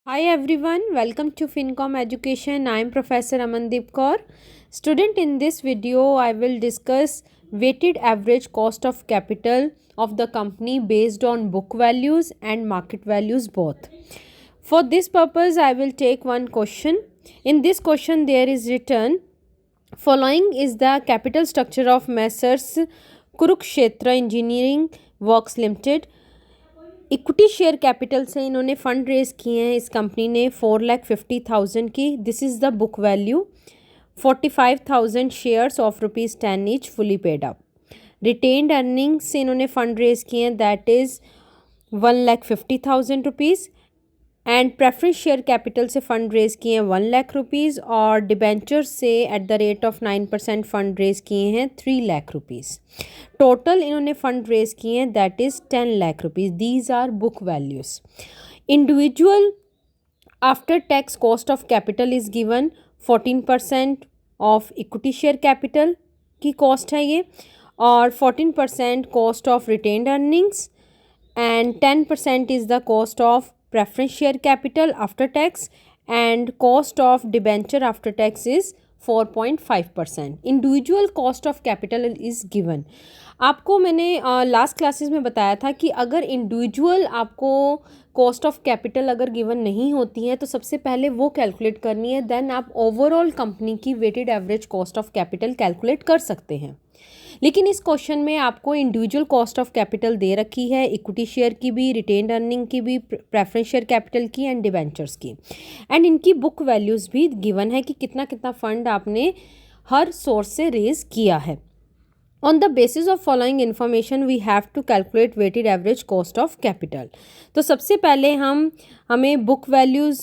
Hi everyone, welcome to FinCom Education. I am Professor Amandeep Kaur. Student, in this video I will discuss weighted average cost of capital of the company based on book values and market values both. For this purpose I will take one question. In this question there is written, following is the capital structure of Messrs Kurukshetra Engineering Works Limited. Equity share capital से इन्होंने fund raise किए हैं इस company ने 4,50,000 की. This is the book value. 45,000 shares of ₹10 each fully paid up. Retained earnings से इन्होंने fund raise किए हैं, that is ₹1,50,000. And preference share capital से फ़ंड रेज़ किए हैं ₹1,00,000 और डिबेंचर से at the rate of 9% fund raise किए हैं ₹3,00,000. टोटल इन्होंने फ़ंड रेज़ किए हैं that is ₹10,00,000. These are book values. Individual after tax cost of capital is given. 14% of equity share capital की कॉस्ट है ये, और 14% cost of retained earnings and 10% is the cost of preference share capital after tax, and cost of debenture after tax is 4.5%. individual cost of capital is given. आपको मैंने last classes में बताया था कि अगर इंडिविजुअल आपको कॉस्ट ऑफ कैपिटल अगर given नहीं होती है तो सबसे पहले वो कैलकुलेट करनी है, देन आप ओवरऑल कंपनी की weighted average cost of capital calculate कर सकते हैं. लेकिन इस क्वेश्चन में आपको इंडिविजुअल कॉस्ट ऑफ कैपिटल दे रखी है, इक्विटी शेयर की भी, रिटेन्ड अर्निंग की भी, प्रेफरेंस शेयर कैपिटल की एंड डिबेंचर्स की, एंड इनकी बुक वैल्यूज़ भी गिवन है कि कितना कितना फंड आपने हर सोर्स से रेज किया है. On the basis of following information we have to calculate weighted average cost of capital. तो सबसे पहले हमें बुक वैल्यूज़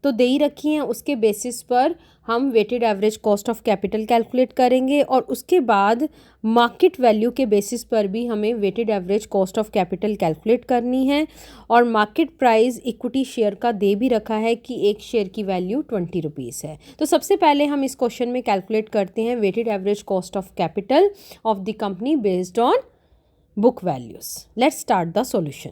तो दे ही रखी हैं, उसके बेसिस पर हम weighted average cost of capital calculate करेंगे, और उसके बाद मार्केट वैल्यू के बेसिस पर भी हमें weighted average cost of capital calculate करनी है. और मार्केट प्राइस इक्विटी शेयर का दे भी रखा है कि एक शेयर की वैल्यू ₹20 है. तो सबसे पहले हम इस क्वेश्चन में कैलकुलेट करते हैं weighted average cost of capital of the company based on book values. Let's start the solution.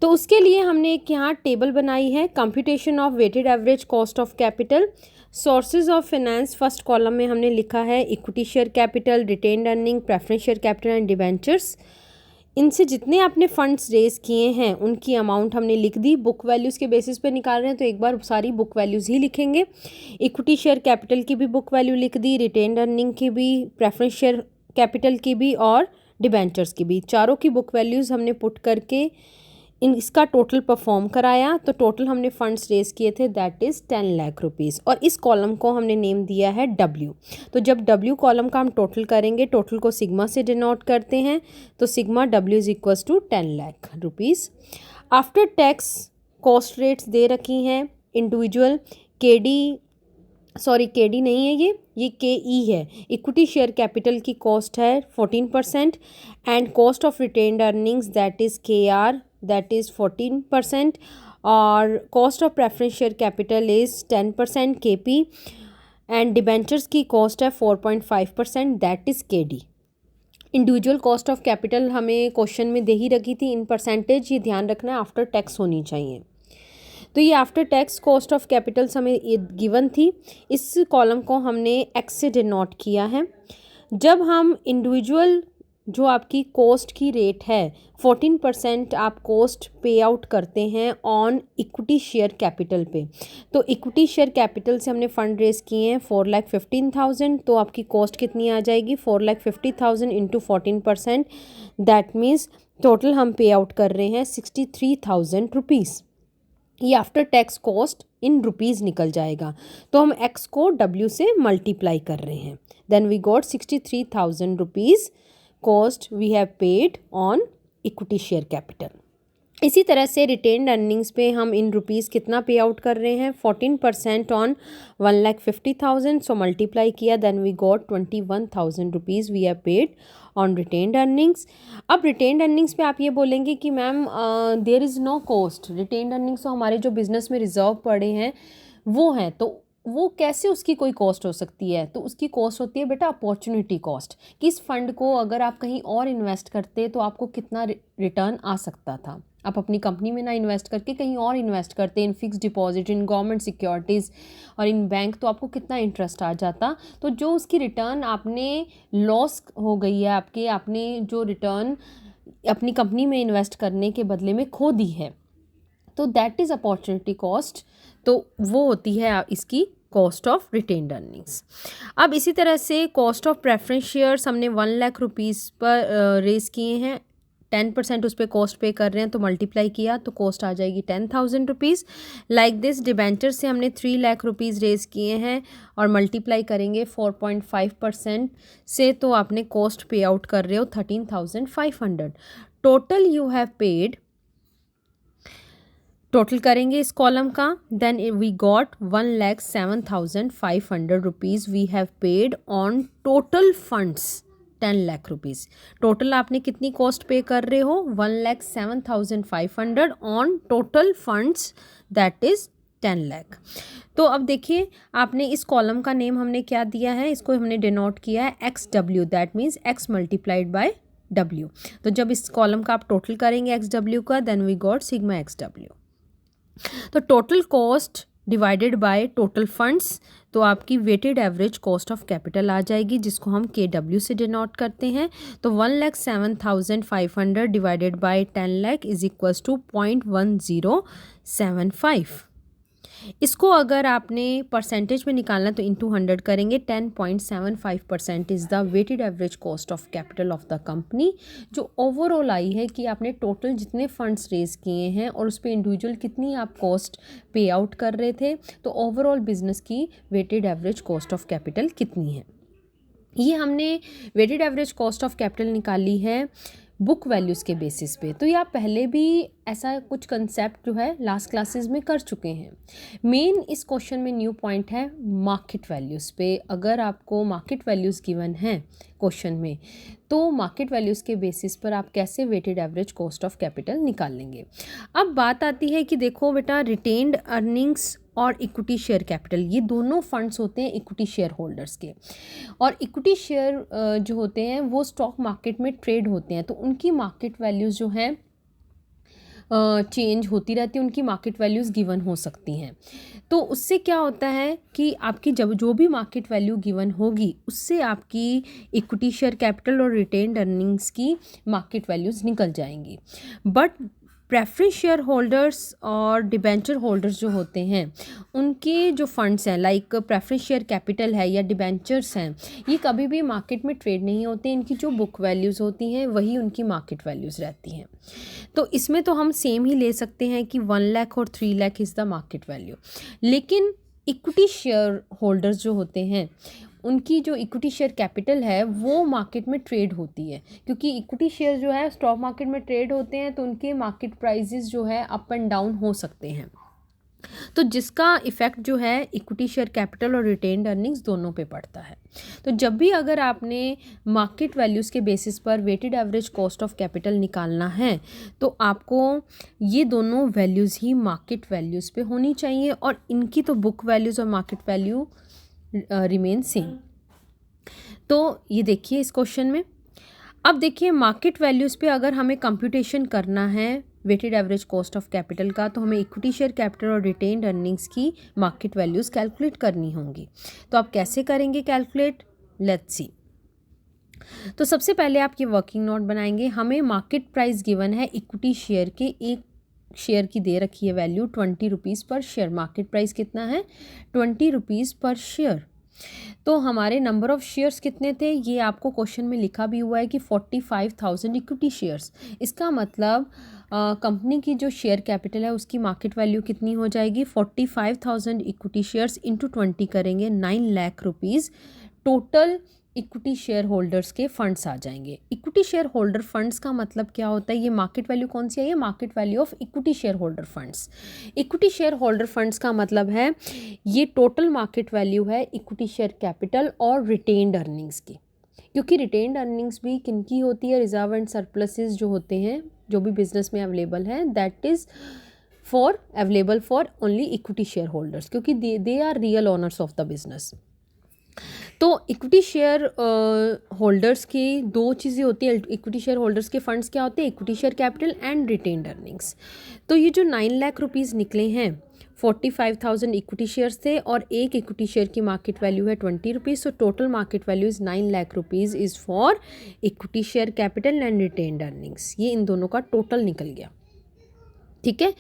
तो उसके लिए हमने एक यहाँ टेबल बनाई है, computation of weighted average cost of capital. Sources of finance first column में हमने लिखा है equity share capital, retained earning, preference share capital and debentures. इनसे जितने आपने फंड्स रेज किए हैं उनकी अमाउंट हमने लिख दी. बुक वैल्यूज़ के बेसिस पे निकाल रहे हैं तो एक बार सारी बुक वैल्यूज़ ही लिखेंगे. इक्विटी शेयर कैपिटल की भी बुक वैल्यू लिख दी, रिटेन्ड अर्निंग की भी, प्रेफरेंस शेयर कैपिटल की भी और डिबेंचर्स की भी. चारों की बुक वैल्यूज़ हमने पुट करके इसका टोटल परफॉर्म कराया. तो टोटल हमने फंड्स रेज किए थे दैट इज़ ₹10,00,000, और इस कॉलम को हमने नेम दिया है W. तो जब W कॉलम का हम टोटल करेंगे, टोटल को सिग्मा से डिनोट करते हैं, तो sigma W is equals to ₹10,00,000. After tax cost rates दे रखी हैं. इंडिविजुअल केडी नहीं है, ये KE है. इक्विटी शेयर कैपिटल की कॉस्ट है 14% and cost of retained earnings that is KR, that is 14%, और cost of preference share capital is 10% KP, and debentures की कॉस्ट है 4.5% that is KD. Individual cost of capital हमें question में दे ही रखी थी in percentage, ये ध्यान रखना है आफ्टर टैक्स होनी चाहिए. तो ये after tax cost of Capitals हमें गिवन थी. इस कॉलम को हमने X से डिनोट किया है. जब हम इंडिविजुअल जो आपकी कॉस्ट की रेट है 14% आप कॉस्ट पे आउट करते हैं ऑन इक्विटी शेयर कैपिटल पे. तो इक्विटी शेयर कैपिटल से हमने फ़ंड रेज किए हैं 4,15,000. तो आपकी कॉस्ट कितनी आ जाएगी? 4,50,000 इंटू 14%, दैट मीन्स टोटल हम पे आउट कर रहे हैं ₹63,000. ये after tax cost in rupees निकल जाएगा. तो हम X को W से मल्टीप्लाई कर रहे हैं. Then we got ₹63,000 cost we have paid on equity share capital. इसी तरह से रिटेन्ड अर्निंग्स पे हम इन रुपीज़ कितना पे आउट कर रहे हैं? 14% ऑन 1,50,000. सो मल्टीप्लाई किया, then we got ₹21,000 we have paid on retained earnings. अब रिटेन्ड अर्निंग्स पे आप ये बोलेंगे कि ma'am there is no cost. Retained earnings तो हमारे जो बिजनेस में रिजर्व पड़े हैं वो हैं, तो वो कैसे उसकी कोई कॉस्ट हो सकती है? तो उसकी कॉस्ट होती है बेटा अपॉर्चुनिटी कॉस्ट, कि इस फंड को अगर आप कहीं और इन्वेस्ट करते तो आपको कितना रिटर्न आ सकता था. आप अपनी कंपनी में ना इन्वेस्ट करके कहीं और इन्वेस्ट करते in fix deposit, in government securities और इन बैंक, तो आपको कितना इंटरेस्ट आ जाता। तो जो उसकी रिटर्न आपने लॉस हो गई है आपने जो रिटर्न अपनी कंपनी में इन्वेस्ट करने के बदले में खो दी है, तो दैट इज़ अपॉर्चुनिटी कॉस्ट। तो वो होती है इसकी कॉस्ट ऑफ रिटेन्ड अर्निंग्स। अब इसी तरह से कॉस्ट ऑफ प्रेफरेंस शेयर्स हमने 1,00,000 रुपीज़ पर रेज़ किए हैं, 10% उस पर कॉस्ट पे कर रहे हैं, तो मल्टीप्लाई किया तो कॉस्ट आ जाएगी 10,000 रुपीज़। लाइक दिस डिबेंचर से हमने 3,00,000 रुपीज़ रेज़ किए हैं और मल्टीप्लाई करेंगे 4.5% से, तो आपने कॉस्ट पे आउट कर रहे हो 13,500। Total you have paid, total करेंगे इस कॉलम का, then we got 1,07,500 rupees we have paid on total funds 10,00,000 rupees. Total आपने कितनी कॉस्ट पे कर रहे हो, 1,07,500 on total funds that is 10,00,000। तो अब देखिए आपने इस कॉलम का नेम हमने क्या दिया है, इसको हमने डिनोट किया है XW, that means X multiplied by W। तो जब इस कॉलम का आप टोटल करेंगे XW का, then we got sigma XW। तो total cost divided by total funds, तो आपकी weighted average cost of capital आ जाएगी, जिसको हम KW से डिनोट करते हैं। तो 1,07,500 divided by 10,00,000 is equals to 0.1075। इसको अगर आपने परसेंटेज में निकालना तो इंटू 100 करेंगे, 10.75% is the weighted average cost of capital of the company, जो ओवरऑल आई है कि आपने टोटल जितने फंड्स रेज किए हैं और उस पर इंडिविजुअल कितनी आप कॉस्ट पे आउट कर रहे थे, तो ओवरऑल बिजनेस की weighted average cost of capital कितनी है। ये हमने weighted average cost of capital निकाली है बुक वैल्यूज़ के बेसिस पे। तो ये आप पहले भी ऐसा कुछ कंसेप्ट जो है लास्ट क्लासेस में कर चुके हैं। मेन इस क्वेश्चन में न्यू पॉइंट है मार्केट वैल्यूज़ पे। अगर आपको मार्केट वैल्यूज़ गिवन है क्वेश्चन में, तो मार्केट वैल्यूज़ के बेसिस पर आप कैसे weighted average cost of capital निकाल लेंगे। अब बात आती है कि देखो बेटा, रिटेन्ड अर्निंग्स और इक्विटी शेयर कैपिटल, ये दोनों फंड्स होते हैं इक्विटी शेयर होल्डर्स के, और इक्विटी शेयर जो होते हैं वो स्टॉक मार्केट में ट्रेड होते हैं, तो उनकी मार्केट वैल्यूज़ जो हैं चेंज होती रहती है, उनकी मार्केट वैल्यूज़ गिवन हो सकती हैं। तो उससे क्या होता है कि आपकी जब जो भी मार्केट वैल्यू गिवन होगी, उससे आपकी इक्विटी शेयर कैपिटल और रिटेन्ड अर्निंग्स की मार्केट वैल्यूज़ निकल जाएंगी। बट प्रेफरेंस शेयर होल्डर्स और डिबेंचर होल्डर्स जो होते हैं, उनके जो फंड्स हैं लाइक प्रेफरेंस शेयर कैपिटल है या डिबेंचर्स हैं, ये कभी भी मार्केट में ट्रेड नहीं होते। इनकी जो बुक वैल्यूज़ होती हैं वही उनकी मार्केट वैल्यूज़ रहती हैं। तो इसमें तो हम सेम ही ले सकते हैं कि 1,00,000 और 3,00,000 इज़ द मार्केट वैल्यू। लेकिन इक्विटी शेयर होल्डर्स जो होते हैं, उनकी जो इक्विटी शेयर कैपिटल है वो मार्केट में ट्रेड होती है, क्योंकि इक्विटी शेयर जो है स्टॉक मार्केट में ट्रेड होते हैं, तो उनके मार्केट प्राइसेस जो है अप एंड डाउन हो सकते हैं। तो जिसका इफ़ेक्ट जो है इक्विटी शेयर कैपिटल और रिटेन्ड अर्निंग्स दोनों पे पड़ता है। तो जब भी अगर आपने मार्केट वैल्यूज़ के बेसिस पर weighted average cost of capital निकालना है, तो आपको ये दोनों वैल्यूज़ ही मार्केट वैल्यूज़ पे होनी चाहिए, और इनकी तो बुक वैल्यूज़ और मार्केट वैल्यू रिमेन सेम। तो ये देखिए इस क्वेश्चन में, अब देखिए मार्केट वैल्यूज़ पे अगर हमें कंप्यूटेशन करना है weighted average cost of capital का, तो हमें इक्विटी शेयर कैपिटल और रिटेन्ड अर्निंग्स की मार्केट वैल्यूज़ कैलकुलेट करनी होंगी। तो आप कैसे करेंगे कैलकुलेट, लेट्स सी। तो सबसे पहले आप ये वर्किंग नोट बनाएंगे। हमें मार्केट प्राइस गिवन है इक्विटी शेयर के, एक शेयर की दे रखी है वैल्यू 20 रुपीज़ पर शेयर। मार्केट प्राइस कितना है, 20 रुपीज़ पर शेयर। तो हमारे नंबर ऑफ़ शेयर्स कितने थे, ये आपको क्वेश्चन में लिखा भी हुआ है कि 45,000 इक्विटी शेयर्स। इसका मतलब कंपनी की जो शेयर कैपिटल है उसकी मार्केट वैल्यू कितनी हो जाएगी, 45,000 इक्विटी शेयर्स इंटू 20 करेंगे 9,00,000 rupees total equity share holders के फंड्स आ जाएंगे। इक्विटी शेयर होल्डर फंड्स का मतलब क्या होता है, ये मार्केट वैल्यू कौन सी है, ये market value of equity share holder funds. Equity share holder funds का मतलब है ये टोटल मार्केट वैल्यू है इक्विटी शेयर कैपिटल और रिटेन्ड अर्निंग्स की, क्योंकि रिटेन्ड अर्निंग्स भी किनकी होती है, रिजर्व एंड सरप्लसेस जो होते हैं जो भी बिजनेस में अवेलेबल है, that is available for only equity share holders, क्योंकि they are real owners of the business. तो इक्विटी शेयर होल्डर्स की दो चीज़ें होती हैं। इक्विटी शेयर होल्डर्स के फंड्स क्या होते हैं? Equity share capital and retained earnings. तो ये जो 9 लाख रुपीज़ निकले हैं, 45,000 इक्विटी शेयर्स थे और एक इक्विटी शेयर की मार्केट वैल्यू है 20 rupees. So total market value is 9 lakh rupees is for equity share capital and retained earnings. ये इन दोनों का टोटल निकल गया। ठीक है,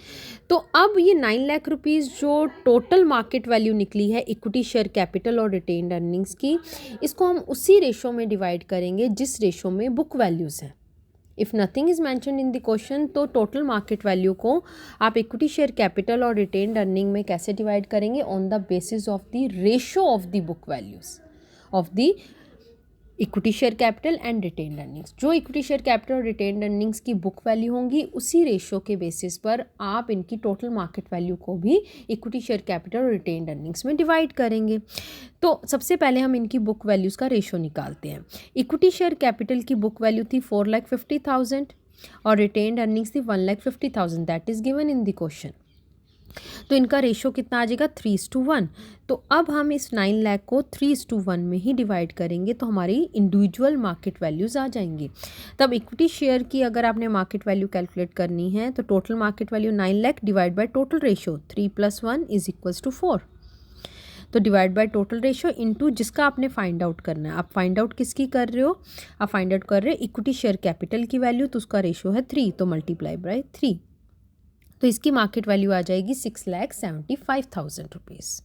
तो अब ये 9 लाख रुपीज़ जो टोटल मार्केट वैल्यू निकली है इक्विटी शेयर कैपिटल और रिटेन्ड अर्निंग्स की, इसको हम उसी रेशो में डिवाइड करेंगे जिस रेशो में बुक वैल्यूज़ हैं। If nothing is mentioned in the question, तो टोटल मार्केट वैल्यू को आप इक्विटी शेयर कैपिटल और रिटेन्ड अर्निंग में कैसे डिवाइड करेंगे? On the basis of the ratio of the book values of the equity share capital and retained earnings. जो equity share capital और retained earnings की book value होंगी, उसी ratio के बेसिस पर आप इनकी टोटल मार्केट वैल्यू को भी इक्विटी शेयर कैपिटल और रिटेन्ड अर्निंग्स में डिवाइड करेंगे। तो सबसे पहले हम इनकी बुक वैल्यूज़ का रेशो निकालते हैं। इक्विटी शेयर कैपिटल की बुक वैल्यू थी 4,50,000 और रिटेन्ड अर्निंग्स थी 1,50,000। That is given in the question. तो इनका रेशो कितना आ जाएगा? 3:1। तो अब हम इस 9 लाख को 3:1 में ही डिवाइड करेंगे तो हमारी इंडिविजुअल मार्केट वैल्यूज़ आ जाएंगी। तब इक्विटी शेयर की अगर आपने मार्केट वैल्यू कैलकुलेट करनी है तो total market value 9 lakh divide by total ratio 3 + 1 = 4। तो divide by total ratio into जिसका आपने फाइंड आउट करना है। आप फाइंड आउट किसकी कर रहे हो? आप फाइंड आउट कर रहे हो इक्विटी शेयर कैपिटल की वैल्यू, तो उसका रेशो है 3, तो मल्टीप्लाई बाय 3। तो इसकी मार्केट वैल्यू आ जाएगी 6,75,000 रुपीज़।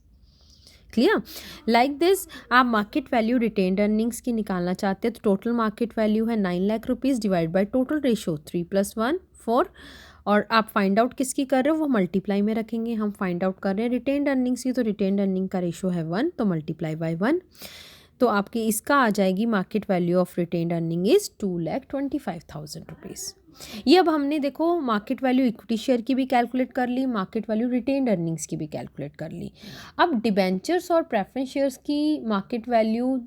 क्लियर? लाइक दिस आप मार्केट वैल्यू रिटेन्ड अर्निंग्स की निकालना चाहते हैं तो टोटल मार्केट वैल्यू है 9 lakh rupees divide by total ratio 3 + 1 4। और आप फाइंड आउट किसकी कर रहे हो? वो मल्टीप्लाई में रखेंगे। हम फाइंड आउट कर रहे हैं रिटेन्ड अर्निंग्स की, तो रिटेन्ड अर्निंग का रेशो है 1, तो मल्टीप्लाई बाय 1। तो आपकी इसका आ जाएगी market value of retained earning is 2,25,000 rupees. ये अब हमने देखो मार्केट वैल्यू इक्विटी शेयर की भी कैलकुलेट कर ली, मार्केट वैल्यू रिटेन्ड अर्निंग्स की भी कैलकुलेट कर ली। अब डिबेंचर्स और प्रेफरेंस शेयर्स की मार्केट वैल्यू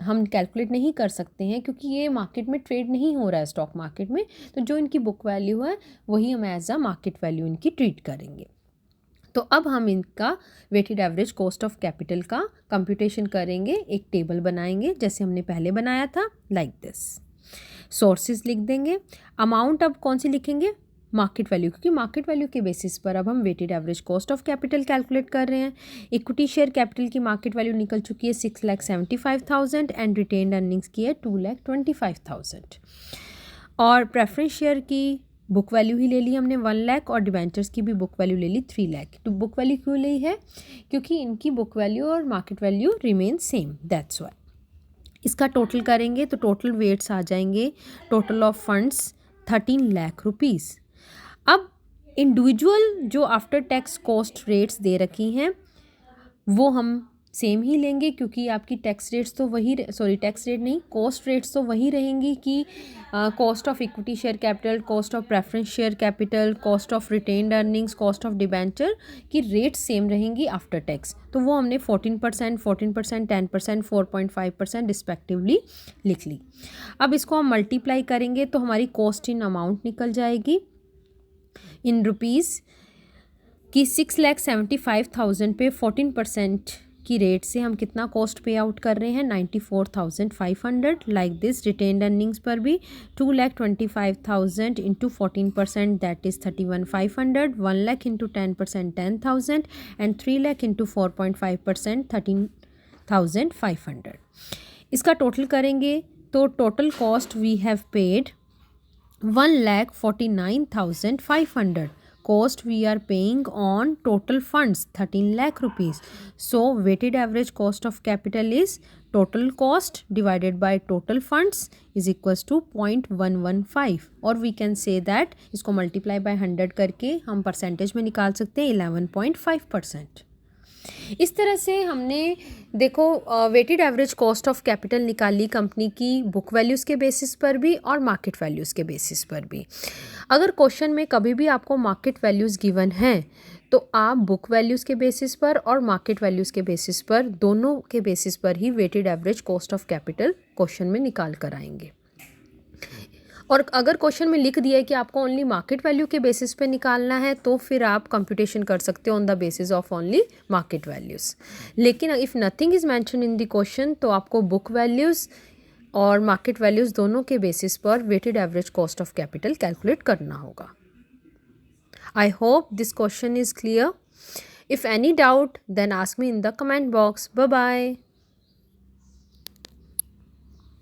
हम कैलकुलेट नहीं कर सकते हैं क्योंकि ये मार्केट में ट्रेड नहीं हो रहा है स्टॉक मार्केट में। तो जो इनकी बुक वैल्यू है वही हम एज अ मार्केट वैल्यू इनकी ट्रीट करेंगे। तो अब हम इनका weighted average cost of capital का कंप्यूटेशन करेंगे। एक टेबल बनाएंगे जैसे हमने पहले बनाया था, लाइक दिस। सोर्सेज लिख देंगे। अमाउंट अब कौन सी लिखेंगे? मार्केट वैल्यू, क्योंकि मार्केट वैल्यू के बेसिस पर अब हम weighted average cost of capital calculate कर रहे हैं। इक्विटी शेयर कैपिटल की मार्केट वैल्यू निकल चुकी है 6,75,000 एंड रिटेन्ड अर्निंग्स की है 2,25,000। और प्रेफरेंस शेयर की बुक वैल्यू ही ले ली हमने 1 लाख और डिबेंचर्स की भी बुक वैल्यू ले ली 3 लाख। तो बुक वैल्यू क्यों ली है? क्योंकि इनकी बुक वैल्यू और market value remain same, that's why. इसका टोटल करेंगे तो टोटल वेट्स आ जाएंगे, total of funds 13 lakh rupees. अब इंडिविजुअल जो आफ्टर टैक्स कॉस्ट रेट्स दे रखी हैं वो हम सेम ही लेंगे क्योंकि आपकी टैक्स रेट्स तो वही, सॉरी टैक्स रेट नहीं, कॉस्ट रेट्स तो वही रहेंगी कि cost of equity share capital, cost of preference share capital, cost of retained earnings, cost of debenture की रेट सेम रहेंगी आफ्टर टैक्स। तो वो हमने 14%, 10%, 4.5% रिस्पेक्टिवली लिख ली। अब इसको हम मल्टीप्लाई करेंगे तो हमारी कॉस्ट इन अमाउंट निकल जाएगी इन रुपीज़ कि 6,75,000 पे 14% की रेट से हम कितना कॉस्ट पे आउट कर रहे हैं? 94,500। लाइक दिस रिटेन्ड अर्निंग्स पर भी 2,25,000 into 14% that is 31,500, 1 lakh into 10% 10,000 and 3 lakh into 4.5% 13,500। इसका टोटल करेंगे तो total cost we have paid 1,49,500. Cost we are paying on total funds 13 lakh rupees. So weighted average cost of capital is total cost divided by total funds is equals to 0.115 और we can say that इसको multiply by 100 करके हम percentage में निकाल सकते हैं 11.5%। इस तरह से हमने देखो weighted average cost of capital निकाली कंपनी की बुक वैल्यूज़ के बेसिस पर भी और मार्केट वैल्यूज़ के बेसिस पर भी। अगर क्वेश्चन में कभी भी आपको मार्केट वैल्यूज़ गिवन हैं तो आप बुक वैल्यूज़ के बेसिस पर और मार्केट वैल्यूज़ के बेसिस पर, दोनों के बेसिस पर he waited average cost of capital question में निकाल कर आएंगे। और अगर क्वेश्चन में लिख दिया है कि आपको ओनली मार्केट वैल्यू के बेसिस पे निकालना है तो फिर आप कंप्यूटेशन कर सकते हो on the basis of only market values. लेकिन if nothing is mention in the question तो आपको बुक वैल्यूज़ और मार्केट वैल्यूज़ दोनों के बेसिस पर weighted average cost of capital calculate करना होगा। I hope this question is clear. If any doubt then ask me in the comment box. Bye bye.